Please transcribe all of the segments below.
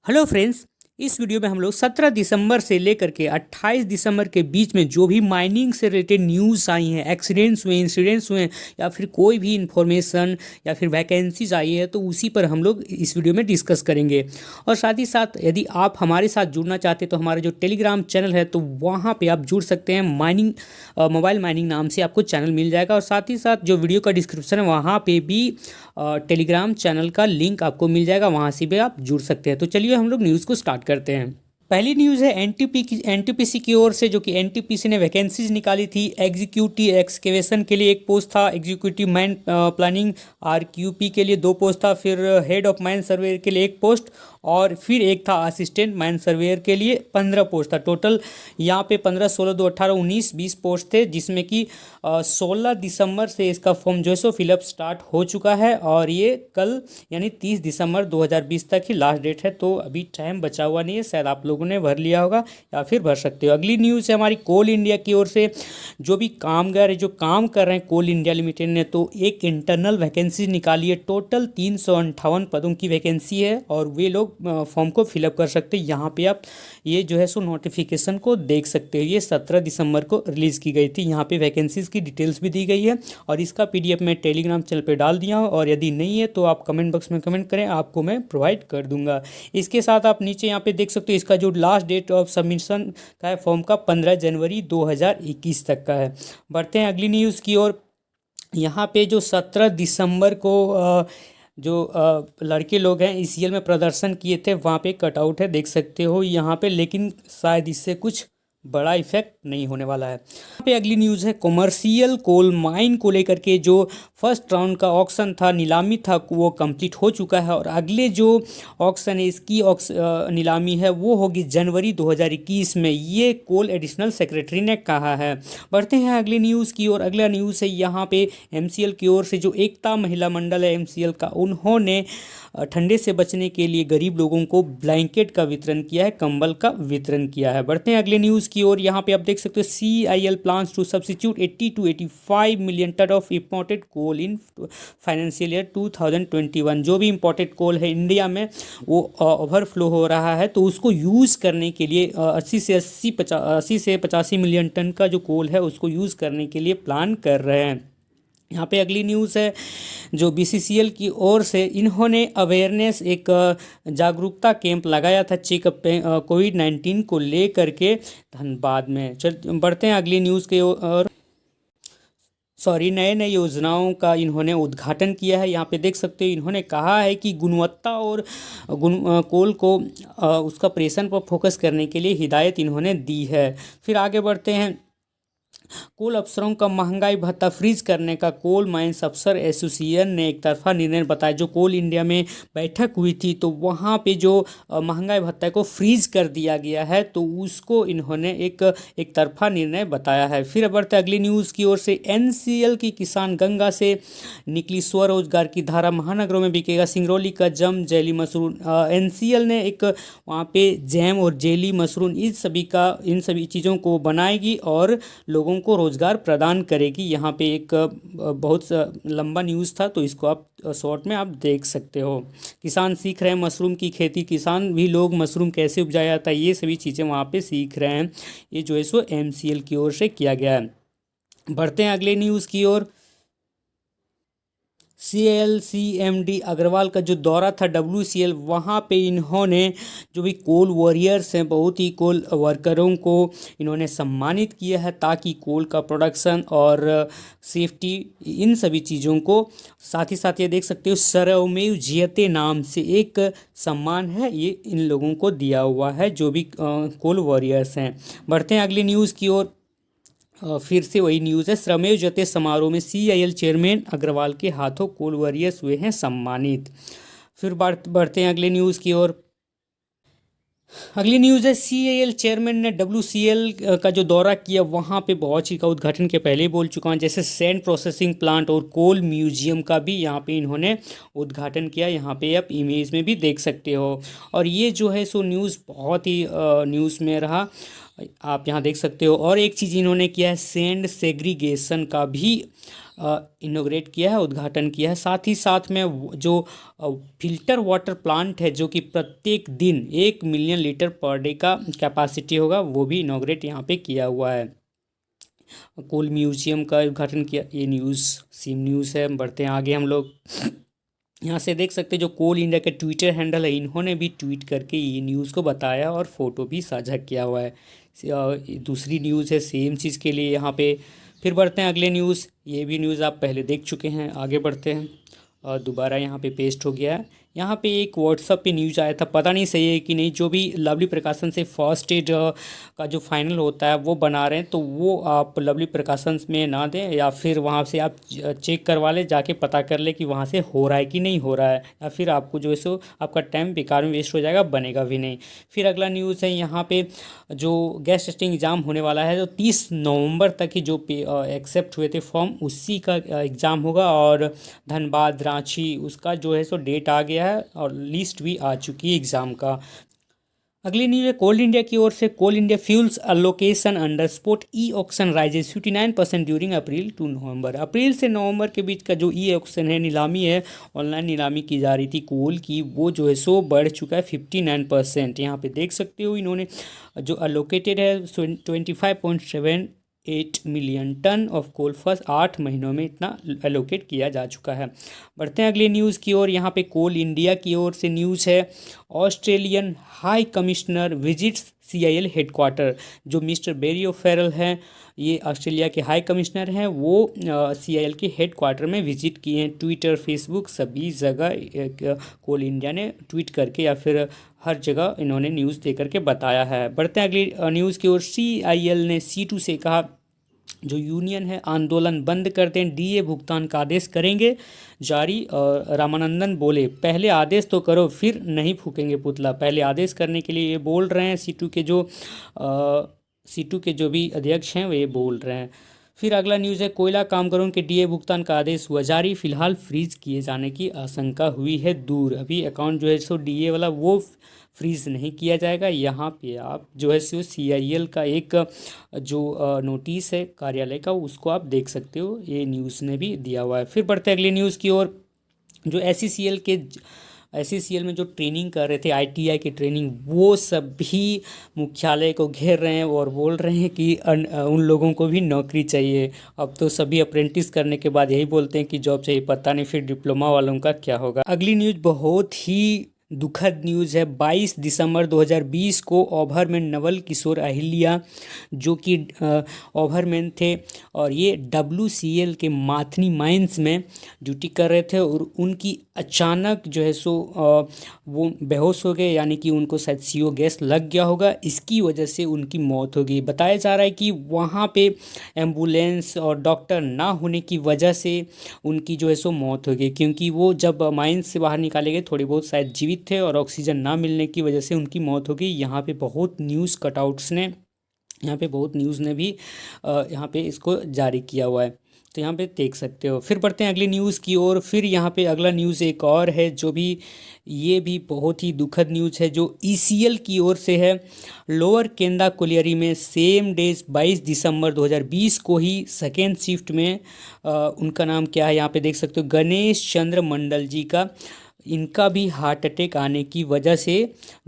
Hello friends. इस video में हम लोग 17 दिसंबर से लेकर के 28 दिसंबर के बीच में जो भी माइनिंग से रिलेटेड न्यूज़ आई हैं, एक्सीडेंट्स हुए, इंसिडेंट्स हुए, या फिर कोई भी इंफॉर्मेशन या फिर वैकेंसीज आई है, तो उसी पर हम लोग इस वीडियो में डिस्कस करेंगे। और साथ ही साथ यदि आप हमारे साथ जुड़ना चाहते हैं तो हमारा जो टेलीग्राम चैनल है तो वहाँ पे आप जुड़ सकते हैं। माइनिंग मोबाइल माइनिंग नाम से आपको चैनल मिल जाएगा। और साथ ही साथ जो वीडियो का डिस्क्रिप्शन है वहाँ पे भी टेलीग्राम चैनल का लिंक आपको मिल जाएगा, वहाँ से भी आप जुड़ सकते हैं। तो चलिए हम लोग न्यूज़ को स्टार्ट करते हैं। पहली न्यूज़ है एनटीपीसी की ओर से, जो कि एनटीपीसी ने वैकेंसीज निकाली थी। एग्जीक्यूटिव एक्सकेवेशन के लिए एक पोस्ट था, एग्जीक्यूटिव माइन प्लानिंग आरक्यूपी के लिए 2 पोस्ट था, फिर हेड ऑफ माइन सर्वेयर के लिए 1 पोस्ट, और फिर एक था असिस्टेंट माइन सर्वेयर के लिए 15 पोस्ट था। टोटल यहाँ पे 15, 16, 2, 18, 19, 20 पोस्ट थे, जिसमें कि 16 दिसंबर से इसका फॉर्म जो है सो फिलअप स्टार्ट हो चुका है, और ये कल यानी 30 दिसंबर 2020 तक ही लास्ट डेट है। तो अभी टाइम बचा हुआ नहीं है, शायद आप लोगों ने भर लिया होगा या फिर भर सकते हो। अगली न्यूज़ है हमारी कोल इंडिया की ओर से। जो भी कामगार है जो काम कर रहे हैं कोल इंडिया लिमिटेड ने, तो एक इंटरनल वैकेंसी निकाली है। टोटल 358 पदों की वैकेंसी है, और वे लोग फॉर्म को फिलअप कर सकते हैं। यहाँ पे आप ये जो है सो नोटिफिकेशन को देख सकते हो। ये 17 दिसंबर को रिलीज़ की गई थी। यहाँ पे वैकेंसीज़ की डिटेल्स भी दी गई है, और इसका पीडीएफ मैं टेलीग्राम चैनल पे डाल दिया हूँ। और यदि नहीं है तो आप कमेंट बॉक्स में कमेंट करें, आपको मैं प्रोवाइड कर दूंगा। इसके साथ आप नीचे यहाँ पे देख सकते हो, इसका जो लास्ट डेट ऑफ सबमिशन का है फॉर्म का 15 जनवरी 2021 तक का है। बढ़ते हैं अगली न्यूज़ की ओर। यहाँ पे जो 17 दिसंबर को जो लड़के लोग हैं ईसीएल में प्रदर्शन किए थे, वहाँ पे कटआउट है, देख सकते हो यहाँ पे। लेकिन शायद इससे कुछ बड़ा इफेक्ट नहीं होने वाला है। यहाँ पे अगली न्यूज़ है कॉमर्शियल कोल माइन को लेकर के। जो फर्स्ट राउंड का ऑक्शन था, नीलामी था, वो कंप्लीट हो चुका है, और अगले जो ऑक्शन है इसकी नीलामी है वो होगी जनवरी 2021 में। ये कोल एडिशनल सेक्रेटरी ने कहा है। बढ़ते हैं अगली न्यूज़ की ओर। अगला न्यूज़ है यहाँ पे एमसीएल की ओर से। जो एकता महिला मंडल है एमसीएल का, उन्होंने ठंडे से बचने के लिए गरीब लोगों को ब्लैंकेट का वितरण किया है, कंबल का वितरण किया है। बढ़ते हैं अगले न्यूज़ की ओर। यहाँ पे आप देख सकते हो CIL plans to substitute 80 to 85 million ton of imported coal in financial year 2021। जो भी इंपोर्टेड कोल है इंडिया में वो ओवरफ्लो हो रहा है, तो उसको यूज़ करने के लिए 80 से 85 मिलियन टन का जो कोल है उसको यूज़ करने के लिए प्लान कर रहे हैं। यहाँ पे अगली न्यूज़ है जो BCCL की ओर से, इन्होंने अवेयरनेस एक जागरूकता कैंप लगाया था चेकअप पे कोविड-19 को लेकर के धनबाद में। चल बढ़ते हैं अगली न्यूज़ के ओर। नए नए योजनाओं का इन्होंने उद्घाटन किया है। यहाँ पे देख सकते हो इन्होंने कहा है कि गुणवत्ता और कोल को उसका प्रेषण पर फोकस करने के लिए हिदायत इन्होंने दी है। फिर आगे बढ़ते हैं। कोल अफसरों का महंगाई भत्ता फ्रीज करने का कोल माइंस अफसर एसोसिएशन ने एक तरफा निर्णय बताया। जो कोल इंडिया में बैठक हुई थी तो वहाँ पे जो महंगाई भत्ता को फ्रीज कर दिया गया है, तो उसको इन्होंने एक तरफा निर्णय बताया है। फिर बढ़ते अगली न्यूज़ की ओर से। NCL की किसान गंगा से निकली स्वरोजगार की धारा महानगरों में बिकेगा सिंगरौली का जम जेली मशरूम। NCL ने एक वहाँ पे जैम और जेली मशरूम इन सभी चीज़ों को बनाएगी और लोगों को रोज़गार प्रदान करेगी। यहाँ पे एक बहुत लंबा न्यूज़ था, तो इसको आप शॉर्ट में आप देख सकते हो। किसान सीख रहे हैं मशरूम की खेती, किसान भी लोग मशरूम कैसे उपजाया जाता है, ये सभी चीज़ें वहाँ पे सीख रहे हैं। ये जो है सो MCL की ओर से किया गया है। बढ़ते हैं अगले न्यूज़ की ओर। CLCMD अग्रवाल का जो दौरा था WCL, वहाँ पे इन्होंने जो भी कोल वॉरियर्स हैं, बहुत ही कोल वर्करों को इन्होंने सम्मानित किया है, ताकि कोल का प्रोडक्शन और सेफ्टी इन सभी चीज़ों को, साथ ही साथ ये देख सकते हो सर्वमेव जयते नाम से एक सम्मान है, ये इन लोगों को दिया हुआ है जो भी कोल वॉरियर्स हैं। बढ़ते हैं अगली न्यूज़ की ओर। फिर से वही न्यूज़ है। श्रमेव जयते समारोह में CIL चेयरमैन अग्रवाल के हाथों कोल वॉरियर्स हुए हैं सम्मानित। फिर बढ़ते हैं अगले न्यूज़ की ओर। अगली न्यूज़ है CIL चेयरमैन ने WCL का जो दौरा किया, वहाँ पे बहुत चीज़ का उद्घाटन के पहले ही बोल चुका हूँ, जैसे सैंड प्रोसेसिंग प्लांट और कोल म्यूजियम का भी यहाँ पे इन्होंने उद्घाटन किया। यहाँ पे आप इमेज में भी देख सकते हो। और ये जो है सो न्यूज़ बहुत ही न्यूज़ में रहा। आप यहाँ देख सकते हो। और एक चीज़ इन्होंने किया है, सैंड सेग्रीगेशन का भी इनोग्रेट किया है, उद्घाटन किया है। साथ ही साथ में जो फिल्टर वाटर प्लांट है जो कि प्रत्येक दिन 1 मिलियन लीटर पर डे का कैपेसिटी होगा, वो भी इनोग्रेट यहाँ पे किया हुआ है। कोल म्यूजियम का उद्घाटन किया। ये न्यूज़ सीम न्यूज़ है। बढ़ते हैं आगे हम लोग। यहाँ से देख सकते हैं जो कोल इंडिया के ट्विटर हैंडल है, इन्होंने भी ट्वीट करके ये न्यूज़ को बताया और फोटो भी साझा किया हुआ है। दूसरी न्यूज़ है सेम चीज़ के लिए यहाँ पे। फिर बढ़ते हैं अगले न्यूज़। ये भी न्यूज़ आप पहले देख चुके हैं। आगे बढ़ते हैं और दोबारा यहाँ पे पेस्ट हो गया है। यहाँ पे एक व्हाट्सअप पे न्यूज़ आया था, पता नहीं सही है कि नहीं, जो भी लवली प्रकाशन से फर्स्ट एड का जो फाइनल होता है वो बना रहे हैं, तो वो आप लवली प्रकाशन में ना दें, या फिर वहाँ से आप चेक करवा लें, जाके पता कर ले कि वहाँ से हो रहा है कि नहीं हो रहा है, या फिर आपको जो है सो आपका टाइम बेकार में वेस्ट हो जाएगा, बनेगा भी नहीं। फिर अगला न्यूज़ है यहाँ पे जो गैस टेस्टिंग एग्ज़ाम होने वाला है, जो 30 नवंबर तक ही जो एक्सेप्ट हुए थे फॉर्म, उसी का एग्ज़ाम होगा। और धनबाद, रांची, उसका जो है सो डेट आ गया है और लिस्ट भी आ चुकी है एग्ज़ाम का। अगली न्यूज़ है कोल इंडिया की ओर से। Coal India fuels allocation under spot e auction rises 59% during April to November. अप्रैल से नवंबर के बीच का जो ई ऑक्शन है, नीलामी है, ऑनलाइन नीलामी की जा रही थी कोल की, वो जो है सो बढ़ चुका है 59%। यहाँ पे देख सकते हो इन्होंने जो अलोकेटेड है 25.78 million ton of coal first 8 महीनों में इतना एलोकेट किया जा चुका है। बढ़ते हैं अगली न्यूज़ की ओर। यहाँ पे कोल इंडिया की ओर से न्यूज़ है, Australian high commissioner visits CIL headquarter. जो मिस्टर बेरी ओफेरल हैं, ये ऑस्ट्रेलिया के हाई कमिश्नर हैं, वो CIL के हेडक्वार्टर में विजिट किए हैं। ट्विटर, फेसबुक, सभी जगह कोल इंडिया ने ट्वीट करके या फिर हर जगह इन्होंने न्यूज़ दे करके बताया है। बढ़ते हैं अगली न्यूज़ की ओर। CIL ने C2 से कहा, जो यूनियन है, आंदोलन बंद कर दें, DA भुगतान का आदेश करेंगे जारी। और रामानंदन बोले, पहले आदेश तो करो, फिर नहीं फूकेंगे पुतला। पहले आदेश करने के लिए ये बोल रहे हैं। C2 के जो भी अध्यक्ष हैं वो ये बोल रहे हैं। फिर अगला न्यूज़ है, कोयला कामगारों के DA भुगतान का आदेश हुआ जारी, फिलहाल फ्रीज किए जाने की आशंका हुई है दूर। अभी अकाउंट जो है सो DA वाला वो फ्रीज नहीं किया जाएगा। यहाँ पे आप जो है सो CIL का एक जो नोटिस है कार्यालय का, उसको आप देख सकते हो, ये न्यूज़ ने भी दिया हुआ है। फिर बढ़ते अगली न्यूज़ की ओर। जो SCCL में जो ट्रेनिंग कर रहे थे, ITI की ट्रेनिंग, वो सभी मुख्यालय को घेर रहे हैं और बोल रहे हैं कि उन लोगों को भी नौकरी चाहिए। अब तो सभी अप्रेंटिस करने के बाद यही बोलते हैं कि जॉब चाहिए, पता नहीं फिर डिप्लोमा वालों का क्या होगा। अगली न्यूज़ बहुत ही दुखद न्यूज़ है। 22 दिसंबर 2020 को ओवरमैन नवल किशोर अहिल्या, जो कि ओवरमैन थे और ये WCL के माथनी माइंस में ड्यूटी कर रहे थे, और उनकी अचानक जो है सो वो बेहोश हो गए, यानी कि उनको शायद CO गैस लग गया होगा, इसकी वजह से उनकी मौत हो गई। बताया जा रहा है कि वहाँ पे एम्बुलेंस और डॉक्टर ना होने की वजह से उनकी जो है सो मौत हो गई, क्योंकि वो जब माइंस से बाहर निकाले गए थोड़ी बहुत शायद जीवित थे, और ऑक्सीजन ना मिलने की वजह से उनकी मौत हो गई। यहाँ पे बहुत न्यूज़ कटआउट्स ने भी यहाँ पे इसको जारी किया हुआ है, तो यहाँ पे देख सकते हो। फिर बढ़ते हैं अगली न्यूज़ की ओर। फिर यहाँ पे अगला न्यूज़ एक और है, जो भी ये भी बहुत ही दुखद न्यूज़ है, जो ECL की ओर से है। लोअर केंदा कोलियरी में सेम डेज 22 दिसंबर 2020 को ही सेकेंड शिफ्ट में उनका नाम क्या है, यहाँ पे देख सकते हो, गणेश चंद्र मंडल जी का, इनका भी हार्ट अटैक आने की वजह से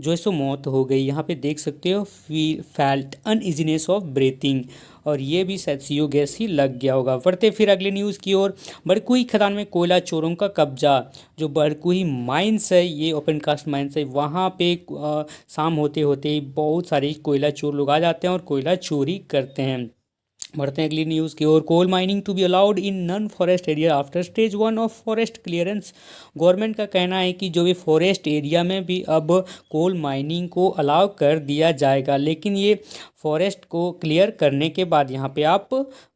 जो है सो मौत हो गई। यहाँ पे देख सकते हो, फेल्ट अनइजीनेस ऑफ ब्रीथिंग, और ये भी शायद CO गैस ही लग गया होगा। बढ़ते फिर अगले न्यूज़ की ओर। बड़कुई खदान में कोयला चोरों का कब्जा। जो बड़कुई माइंस है, ये ओपन कास्ट माइंस है, वहाँ पे शाम होते होते बहुत सारे कोयला चोर लोग आ जाते हैं और कोयला चोरी करते हैं। बढ़ते हैं अगली न्यूज़ की ओर। Coal mining to be allowed in non forest area after stage 1 of forest clearance. Government का कहना है कि जो भी फॉरेस्ट एरिया में भी अब कोल माइनिंग को अलाउ कर दिया जाएगा, लेकिन ये फॉरेस्ट को क्लियर करने के बाद यहाँ पे आप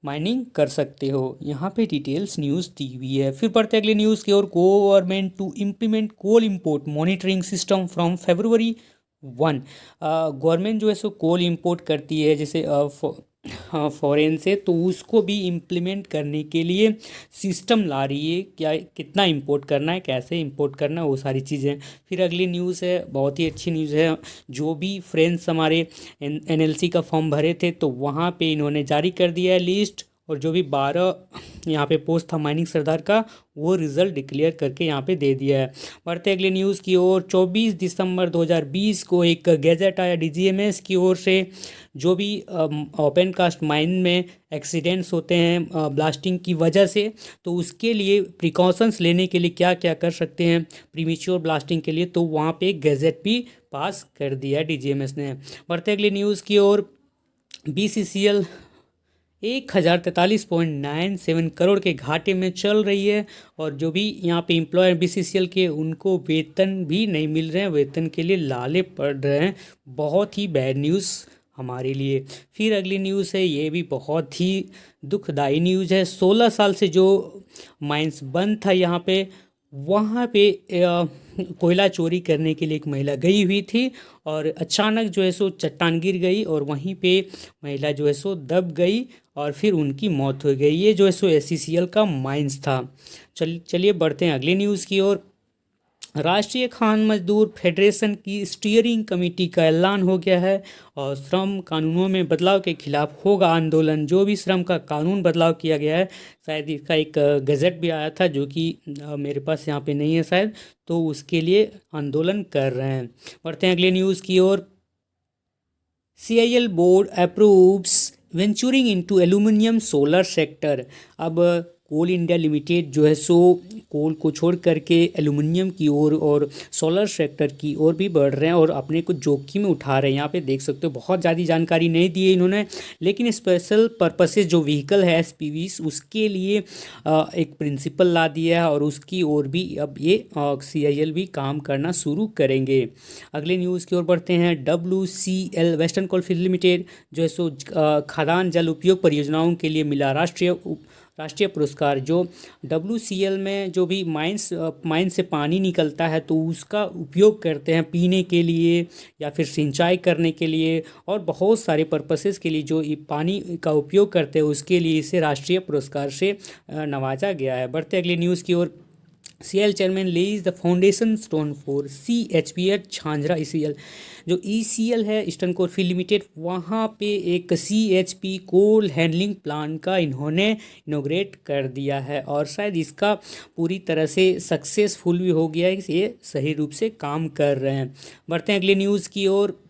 माइनिंग कर सकते हो। यहाँ पे डिटेल्स न्यूज़ दी हुई है। फिर बढ़ते अगली न्यूज़ की ओर। Government to implement coal import monitoring system from February 1। Government जो है सो कोल इम्पोर्ट करती है, जैसे हाँ फॉरेन से, तो उसको भी इम्प्लीमेंट करने के लिए सिस्टम ला रही है, क्या कितना इंपोर्ट करना है, कैसे इंपोर्ट करना है, वो सारी चीज़ें। फिर अगली न्यूज़ है, बहुत ही अच्छी न्यूज़ है। जो भी फ्रेंड्स हमारे एनएलसी का फॉर्म भरे थे, तो वहाँ पे इन्होंने जारी कर दिया है लिस्ट, और जो भी 12 यहाँ पे पोस्ट था माइनिंग सरदार का, वो रिज़ल्ट डिक्लेयर करके यहाँ पे दे दिया है। बढ़ते अगली न्यूज़ की ओर। 24 दिसंबर 2020 को एक गैजेट आया डीजीएमएस की ओर से। जो भी ओपन कास्ट माइन में एक्सीडेंट्स होते हैं ब्लास्टिंग की वजह से, तो उसके लिए प्रिकॉशंस लेने के लिए क्या क्या कर सकते हैं प्रीमेच्योर ब्लास्टिंग के लिए, तो वहाँ पे एक गैजेट भी पास कर दिया डीजीएमएस ने। बढ़ते अगली न्यूज़ की ओर। बीसीसीएल 1043.97 करोड़ के घाटे में चल रही है, और जो भी यहाँ पे एम्प्लॉयर बीसीसीएल के, उनको वेतन भी नहीं मिल रहे हैं, वेतन के लिए लाले पड़ रहे हैं। बहुत ही बैड न्यूज़ हमारे लिए। फिर अगली न्यूज़ है, ये भी बहुत ही दुखदाई न्यूज़ है। 16 साल से जो माइंस बंद था यहाँ पे, वहाँ पे कोयला चोरी करने के लिए एक महिला गई हुई थी, और अचानक जो है सो चट्टान गिर गई, और वहीं पे महिला जो है सो दब गई, और फिर उनकी मौत हो गई। ये जो है सो एससीसीएल का माइंस था। चलिए बढ़ते हैं अगली न्यूज़ की ओर। राष्ट्रीय खान मजदूर फेडरेशन की स्टीयरिंग कमेटी का ऐलान हो गया है, और श्रम कानूनों में बदलाव के खिलाफ होगा आंदोलन। जो भी श्रम का कानून बदलाव किया गया है, शायद इसका एक गज़ट भी आया था, जो कि मेरे पास यहाँ पे नहीं है शायद, तो उसके लिए आंदोलन कर रहे हैं। बढ़ते हैं अगले न्यूज़ की ओर। CIL board approves venturing into aluminium solar sector. अब कोल इंडिया लिमिटेड जो है सो कोल को छोड़ करके एल्यूमिनियम की ओर और सोलर सेक्टर की ओर भी बढ़ रहे हैं, और अपने को जोखिम में उठा रहे हैं। यहाँ पे देख सकते हो, बहुत ज़्यादा जानकारी नहीं दी है इन्होंने, लेकिन स्पेशल पर्पसेस जो व्हीकल है SPVs, उसके लिए एक प्रिंसिपल ला दिया है, और उसकी ओर भी अब ये CIL भी काम करना शुरू करेंगे। अगले न्यूज़ की ओर बढ़ते हैं। WCL वेस्टर्न कोलफील्ड लिमिटेड जो है सो खदान जल उपयोग परियोजनाओं के लिए मिला राष्ट्रीय पुरस्कार। जो WCL में जो भी माइन से पानी निकलता है, तो उसका उपयोग करते हैं पीने के लिए, या फिर सिंचाई करने के लिए, और बहुत सारे पर्पसेस के लिए जो ये पानी का उपयोग करते हैं, उसके लिए इसे राष्ट्रीय पुरस्कार से नवाजा गया है। बढ़ते अगली न्यूज़ की ओर। CIL chairman lays the foundation stone for CHP at Jhanjra ECL। जो ECL है ईस्टर्न कोलफील्ड लिमिटेड, वहाँ पे एक CHP कोल हैंडलिंग प्लांट का इन्होंने इनोग्रेट कर दिया है, और शायद इसका पूरी तरह से सक्सेसफुल भी हो गया है, ये सही रूप से काम कर रहे हैं। बढ़ते हैं अगली न्यूज़ की ओर।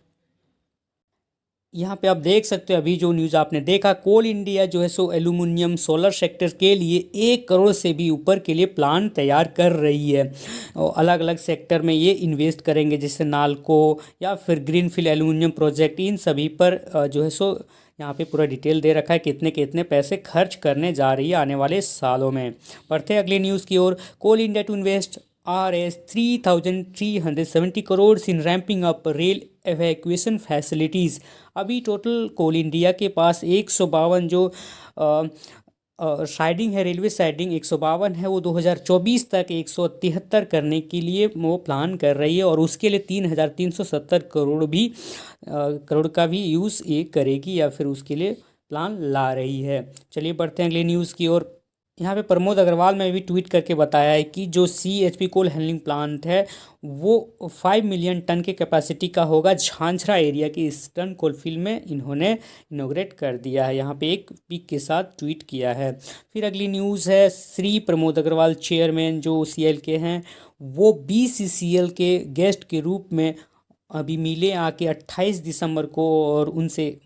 यहाँ पे आप देख सकते हो, अभी जो न्यूज़ आपने देखा, कोल इंडिया जो है सो एल्यूमिनियम सोलर सेक्टर के लिए 1 करोड़ से भी ऊपर के लिए प्लान तैयार कर रही है, और अलग अलग सेक्टर में ये इन्वेस्ट करेंगे, जैसे नाल्को या फिर ग्रीनफील्ड एल्यूमिनियम प्रोजेक्ट। इन सभी पर जो है सो यहाँ पे पूरा डिटेल दे रखा है, कितने कितने पैसे खर्च करने जा रही है आने वाले सालों में। बढ़ते हैं अगली न्यूज़ की ओर। Coal India to invest Rs 3,370 crore in ramping up rail evacuation facilities. अभी टोटल कोल इंडिया के पास 152 जो साइडिंग है, रेलवे साइडिंग 152 है, वो 2024 तक 173 करने के लिए वो प्लान कर रही है, और उसके लिए 3,370 करोड़ का भी यूज़ ये करेगी, या फिर उसके लिए प्लान ला रही है। चलिए बढ़ते हैं अगली न्यूज़ की ओर। यहाँ पे प्रमोद अग्रवाल ने भी ट्वीट करके बताया है कि जो CHP कोल हैंडलिंग प्लांट है, वो 5 मिलियन टन के कैपेसिटी का होगा। झांझरा एरिया के ईस्टर्न कोलफील्ड में इन्होंने इनोग्रेट कर दिया है। यहाँ पे एक पिक के साथ ट्वीट किया है। फिर अगली न्यूज़ है, श्री प्रमोद अग्रवाल चेयरमैन जो CIL के हैं, वो BCCL के गेस्ट के रूप में अभी मिले आके 28 दिसंबर को, और उनसे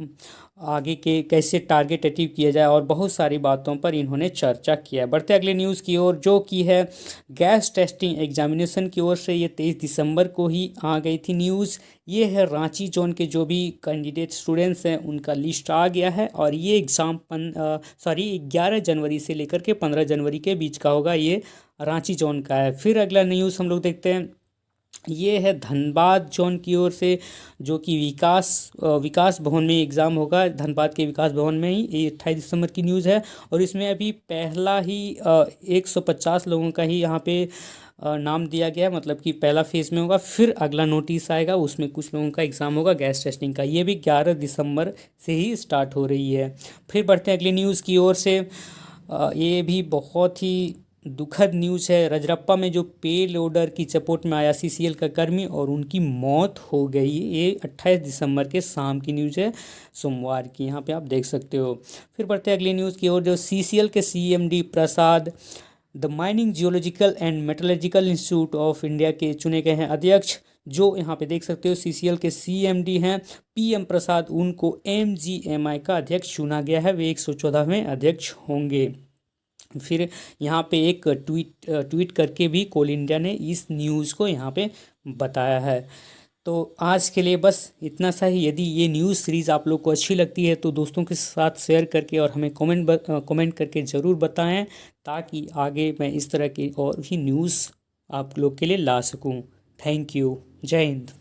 आगे के कैसे टारगेट अचीव किया जाए और बहुत सारी बातों पर इन्होंने चर्चा किया है। बढ़ते अगले न्यूज़ की ओर, जो कि है गैस टेस्टिंग एग्जामिनेशन की ओर से। ये 23 दिसंबर को ही आ गई थी न्यूज़। ये है रांची जोन के जो भी कैंडिडेट स्टूडेंट्स हैं, उनका लिस्ट आ गया है, और ये एग्ज़ाम 11 जनवरी से लेकर के 15 जनवरी के बीच का होगा। ये रांची जोन का है। फिर अगला न्यूज़ हम लोग देखते हैं, ये है धनबाद जोन की ओर से, जो कि विकास भवन में एग्ज़ाम होगा, धनबाद के विकास भवन में ही। ये 28 दिसंबर की न्यूज़ है, और इसमें अभी पहला ही 150 लोगों का ही यहाँ पे नाम दिया गया है, मतलब कि पहला फेज़ में होगा, फिर अगला नोटिस आएगा, उसमें कुछ लोगों का एग्ज़ाम होगा गैस टेस्टिंग का। ये भी 11 दिसंबर से ही स्टार्ट हो रही है। फिर बढ़ते हैं अगली न्यूज़ की ओर से। ये भी बहुत ही दुखद न्यूज़ है। रजरप्पा में जो पे लोडर की चपेट में आया सीसीएल का कर्मी और उनकी मौत हो गई। ये 28 दिसंबर के शाम की न्यूज़ है, सोमवार की, यहाँ पे आप देख सकते हो। फिर बढ़ते हैं अगली न्यूज़ की ओर। जो सीसीएल के CMD Prasad the mining geological and metallurgical institute of India के चुने गए हैं अध्यक्ष। जो यहाँ पे देख सकते हो सीसीएल के सीएमडी हैं पीएम प्रसाद, उनको एमजीएमआई का अध्यक्ष चुना गया है। वे 114वें अध्यक्ष होंगे। फिर यहाँ पे एक ट्वीट करके भी कोल इंडिया ने इस न्यूज़ को यहाँ पे बताया है। तो आज के लिए बस इतना सा ही। यदि ये न्यूज़ सीरीज़ आप लोग को अच्छी लगती है तो दोस्तों के साथ शेयर करके और हमें कमेंट करके ज़रूर बताएं, ताकि आगे मैं इस तरह की और भी न्यूज़ आप लोग के लिए ला सकूं। Thank you. जय हिंद।